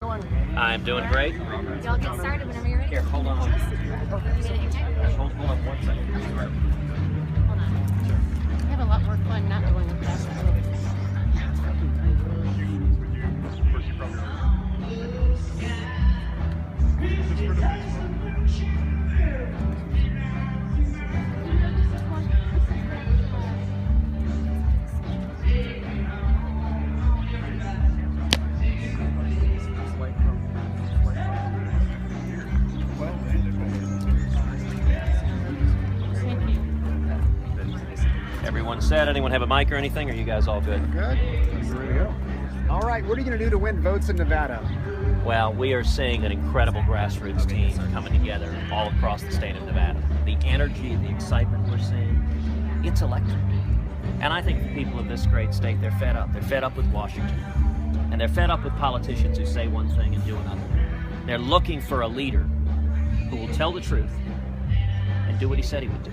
I'm doing great. Y'all get started whenever you're ready. Here, hold on. You get it, okay? Hold on 1 second. Hold on. We have a lot more fun not going with that. Everyone set? Anyone have a mic or anything? Or are you guys all good? Good. Here we go. All right, what are you going to do to win votes in Nevada? Well, we are seeing an incredible grassroots team coming together all across the state of Nevada. The energy, the excitement we're seeing, it's electric. And I think the people of this great state, they're fed up. They're fed up with Washington. And they're fed up with politicians who say one thing and do another. They're looking for a leader who will tell the truth and do what he said he would do.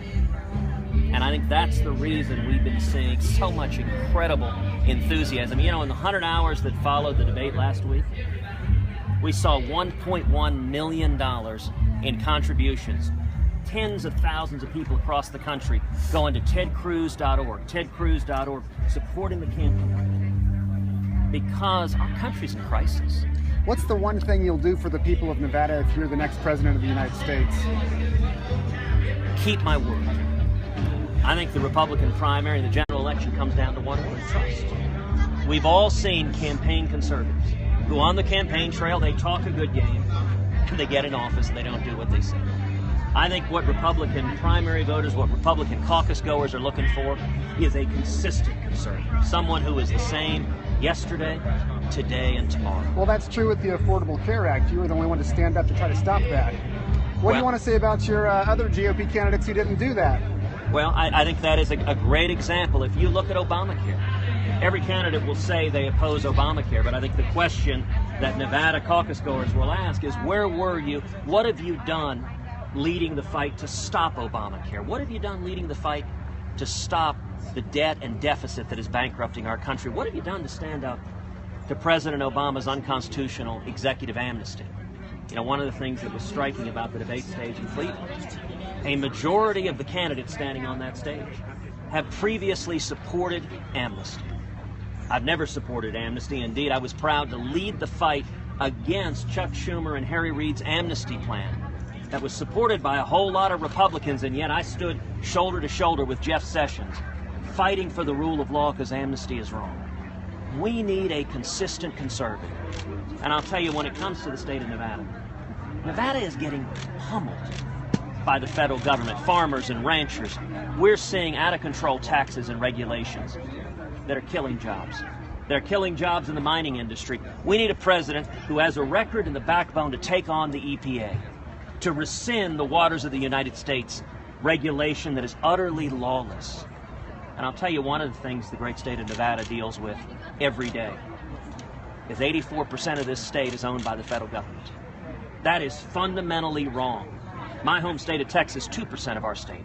And I think that's the reason we've been seeing so much incredible enthusiasm. You know, in the 100 hours that followed the debate last week, we saw $1.1 million in contributions. Tens of thousands of people across the country going to tedcruz.org, supporting the campaign. Because our country's in crisis. What's the one thing you'll do for the people of Nevada if you're the next president of the United States? Keep my word. I think the Republican primary and the general election comes down to one word: trust. We've all seen campaign conservatives who on the campaign trail, they talk a good game, and they get in office and they don't do what they say. I think what Republican primary voters, what Republican caucus goers are looking for is a consistent conservative, someone who is the same yesterday, today, and tomorrow. Well, that's true with the Affordable Care Act. You were the only one to stand up to try to stop that. What do you want to say about your other GOP candidates who didn't do that? Well, I think that is a great example. If you look at Obamacare, every candidate will say they oppose Obamacare, but I think the question that Nevada caucus goers will ask is, where were you? What have you done leading the fight to stop Obamacare? What have you done leading the fight to stop the debt and deficit that is bankrupting our country? What have you done to stand up to President Obama's unconstitutional executive amnesty? You know, one of the things that was striking about the debate stage in Cleveland, a majority of the candidates standing on that stage have previously supported amnesty. I've never supported amnesty. Indeed, I was proud to lead the fight against Chuck Schumer and Harry Reid's amnesty plan that was supported by a whole lot of Republicans, and yet I stood shoulder to shoulder with Jeff Sessions, fighting for the rule of law because amnesty is wrong. We need a consistent conservative. And I'll tell you, when it comes to the state of Nevada, Nevada is getting pummeled by the federal government, farmers and ranchers. We're seeing out-of-control taxes and regulations that are killing jobs. They're killing jobs in the mining industry. We need a president who has a record and the backbone to take on the EPA, to rescind the waters of the United States regulation that is utterly lawless. And I'll tell you, one of the things the great state of Nevada deals with every day is 84% of this state is owned by the federal government. That is fundamentally wrong. My home state of Texas, 2% of our state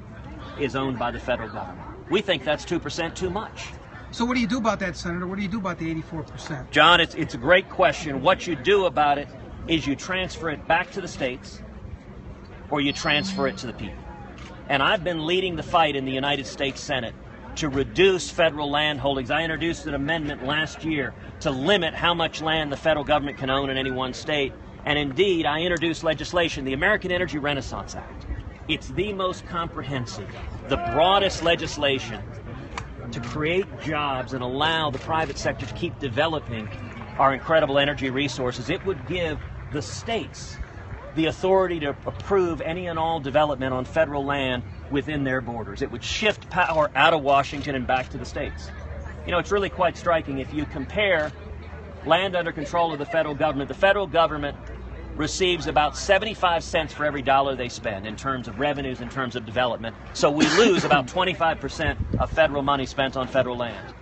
is owned by the federal government. We think that's 2% too much. So what do you do about that, Senator? What do you do about the 84%? John, it's a great question. What you do about it is you transfer it back to the states or you transfer it to the people. And I've been leading the fight in the United States Senate to reduce federal land holdings. I introduced an amendment last year to limit how much land the federal government can own in any one state. And indeed, I introduced legislation, the American Energy Renaissance Act. It's the most comprehensive, the broadest legislation to create jobs and allow the private sector to keep developing our incredible energy resources. It would give the states the authority to approve any and all development on federal land within their borders. It would shift power out of Washington and back to the states. You know, it's really quite striking. If you compare land under control of the federal government receives about 75 cents for every dollar they spend in terms of revenues, in terms of development. So we lose about 25% of federal money spent on federal land.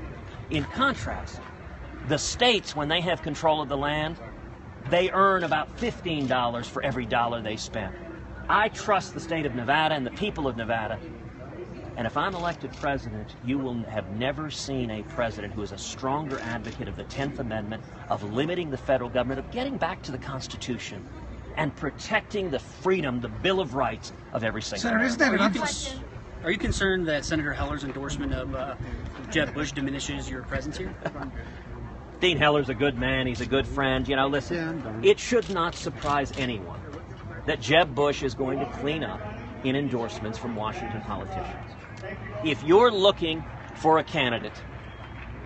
In contrast, the states, when they have control of the land, they earn about $15 for every dollar they spend. I trust the state of Nevada and the people of Nevada And if I'm elected president, you will have never seen a president who is a stronger advocate of the 10th Amendment, of limiting the federal government, of getting back to the Constitution, and protecting the freedom, the Bill of Rights of every single Senator, American. isn't that Are you concerned that Senator Heller's endorsement of Jeb Bush diminishes your presence here? Dean Heller's a good man. He's a good friend. You know, listen, it should not surprise anyone that Jeb Bush is going to clean up in endorsements from Washington politicians. If you're looking for a candidate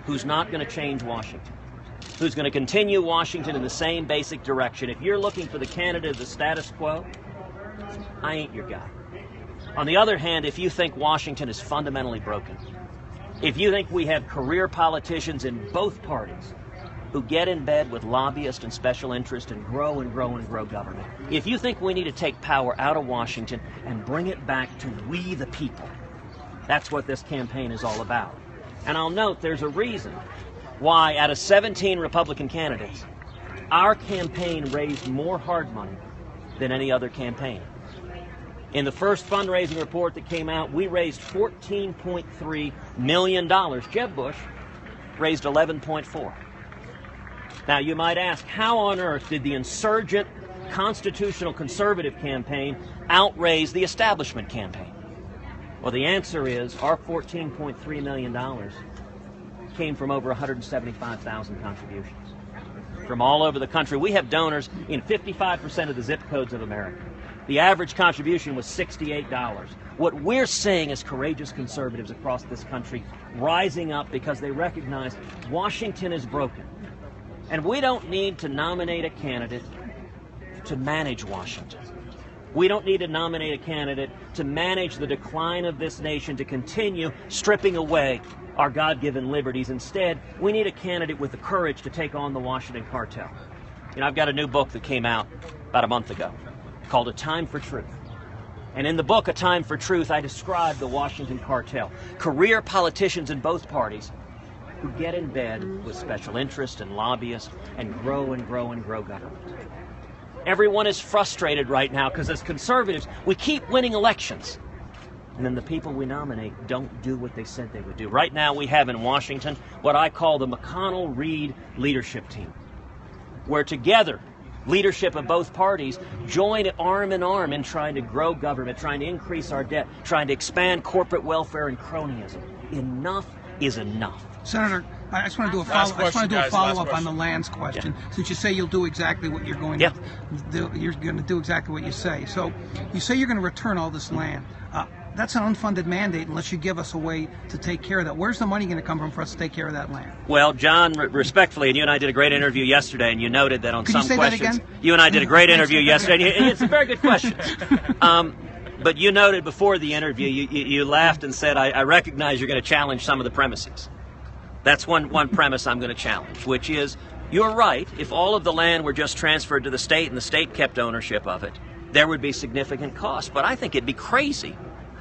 who's not going to change Washington, who's going to continue Washington in the same basic direction, if you're looking for the candidate of the status quo, I ain't your guy. On the other hand, if you think Washington is fundamentally broken, if you think we have career politicians in both parties who get in bed with lobbyists and special interests and grow and grow and grow government, if you think we need to take power out of Washington and bring it back to we the people, that's what this campaign is all about. And I'll note there's a reason why out of 17 Republican candidates, our campaign raised more hard money than any other campaign. In the first fundraising report that came out, we raised $14.3 million. Jeb Bush raised $11.4. Now, you might ask, how on earth did the insurgent constitutional conservative campaign outraise the establishment campaign? Well, the answer is our $14.3 million came from over 175,000 contributions from all over the country. We have donors in 55% of the zip codes of America. The average contribution was $68. What we're seeing is courageous conservatives across this country rising up because they recognize Washington is broken. And we don't need to nominate a candidate to manage Washington. We don't need to nominate a candidate to manage the decline of this nation, to continue stripping away our God-given liberties. Instead, we need a candidate with the courage to take on the Washington cartel. You know, I've got a new book that came out about a month ago called A Time for Truth. And in the book, A Time for Truth, I describe the Washington cartel. Career politicians in both parties who get in bed with special interests and lobbyists and grow and grow and grow government. Everyone is frustrated right now because as conservatives, we keep winning elections. And then the people we nominate don't do what they said they would do. Right now we have in Washington what I call the McConnell-Reed leadership team, where together leadership of both parties join arm in arm in trying to grow government, trying to increase our debt, trying to expand corporate welfare and cronyism. Enough is enough. Senator, I just want to do a follow-up on the lands question. Yeah. Since you say you'll do exactly what you're going to do, you're going to do exactly what you say. So you say you're going to return all this land. That's an unfunded mandate unless you give us a way to take care of that. Where's the money going to come from for us to take care of that land? Well, John, respectfully, and you and I did a great interview yesterday, and you noted that on Could some you say questions, that again? You and I did a great interview yesterday, and it's a very good question. But you noted before the interview, you laughed and said, I recognize you're going to challenge some of the premises. That's one premise I'm going to challenge, which is, you're right, if all of the land were just transferred to the state and the state kept ownership of it, there would be significant cost. But I think it'd be crazy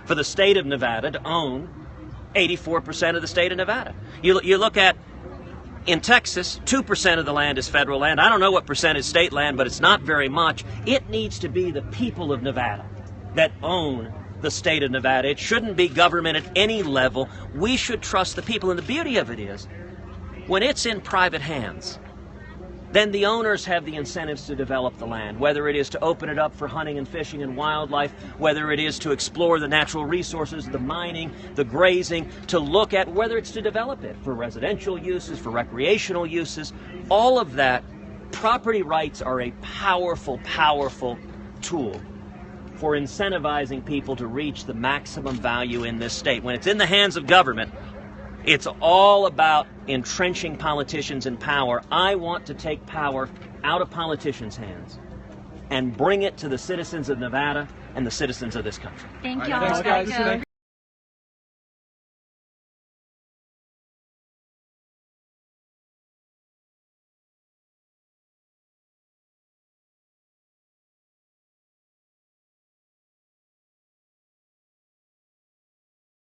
for the state of Nevada to own 84% of the state of Nevada. You look at, in Texas, 2% of the land is federal land. I don't know what percent is state land, but it's not very much. It needs to be the people of Nevada that own the state of Nevada. It shouldn't be government at any level. We should trust the people. And the beauty of it is, when it's in private hands, then the owners have the incentives to develop the land, whether it is to open it up for hunting and fishing and wildlife, whether it is to explore the natural resources, the mining, the grazing, to look at whether it's to develop it for residential uses, for recreational uses. All of that, property rights are a powerful, powerful tool for incentivizing people to reach the maximum value in this state. When it's in the hands of government, it's all about entrenching politicians in power. I want to take power out of politicians' hands and bring it to the citizens of Nevada and the citizens of this country. Thank you all.